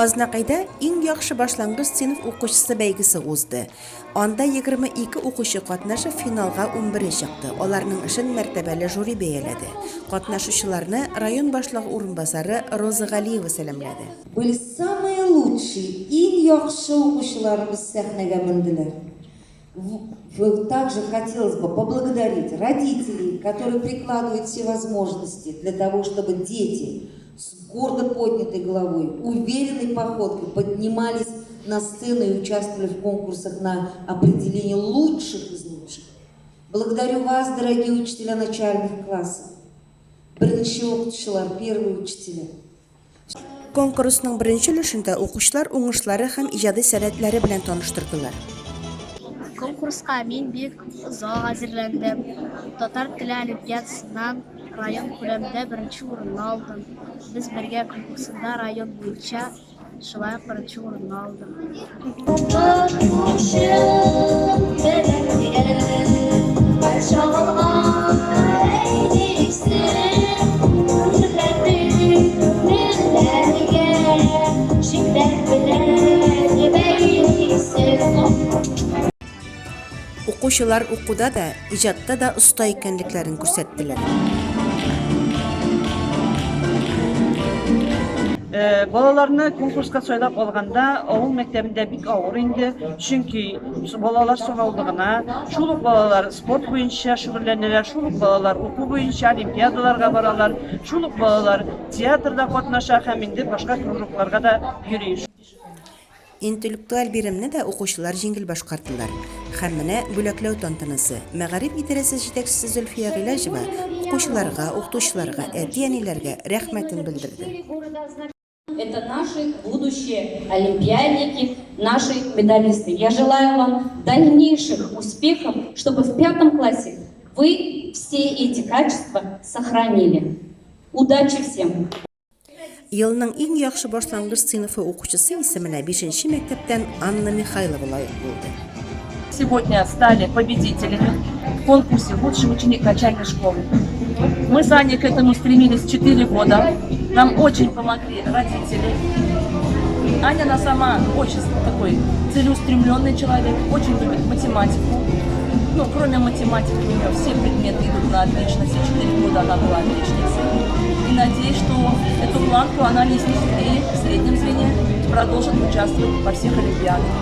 Aznaqayda eng yaxshi boshlang'ich sinf o'quvchisi baygisi o'zdi. Anda 22 o'quvchi qatnashib finalga 11 chiqdi. Ularning ishini martabali juri belgiladi. Qatnashuvchilarni rayon boshlig'i o'rinbosari Roza G'aliyeva salomladi. Были самые лучшие, eng yaxshi o'quvchilarimiz sahnaga mindilar. Также хотелось бы поблагодарить родителей, которые прикладывают все возможности для того, чтобы дети с гордо поднятой головой, уверенной походкой поднимались на сцену и участвовали в конкурсах на определение лучших из лучших. Благодарю вас, дорогие учителя начальных классов, первые учителя. Konkursning birinchi ulushida o'quvchilar o'ng'ishlari ham ijodiy san'atlari bilan tanishtirdilar. Konkursga men bek uzoq hozirlandim. Tatar tili olimpiadasidan rayon ko'lamida birinchi o'rinni oldim. Biz birga konkursda rayon bo'yicha shulay birinchi o'rinni oldim. O'quvchilar o'quvda da, ijodda da usta ekanliklarini ko'rsatdilar. Balalarını konkurska soylab olganda avul mektebinde bik ağır indi. Çünkü balalar soğaldığına, şuluk balalar sport boyunca şugullanırlar, şuluk balalar oku boyunca olimpiyadalarga baralar, şuluk balalar teatrda qatnaşar, hem indi başka krужокlarga da yürüyüş. Intellektual birimni de o'quvchilar yengil boshqardilar. Hammani bo'laklov tantanasi Mag'arib idarasi yetakchisi Zulfiya G'ilajeva o'quvchilarga, o'qituvchilarga, atiyanelarga rahmatini bildirdi. Это наши будущие олимпиадники, наши медалисты. Я желаю вам дальнейших успехов, чтобы в 5 классе вы все эти качества сохранили. Удачи всем! Yılning eng yaxshi boshlang'ich sinfi o'quvchisi ismini 5-maktabdan Anna Mikhaylova loyiq bo'ldi. Сегодня стали победителями в конкурсе «Лучший ученик начальной школы». Мы сами к этому стремились 4 года. Нам очень помогли родители. Аня, она сама очень такой целеустремленный человек, очень любит математику. Ну, кроме математики, у нее все предметы идут на отлично. Все 4 года она была отличницей. И надеюсь, что эту планку она не снизит и в среднем звене продолжит участвовать во всех олимпиадах.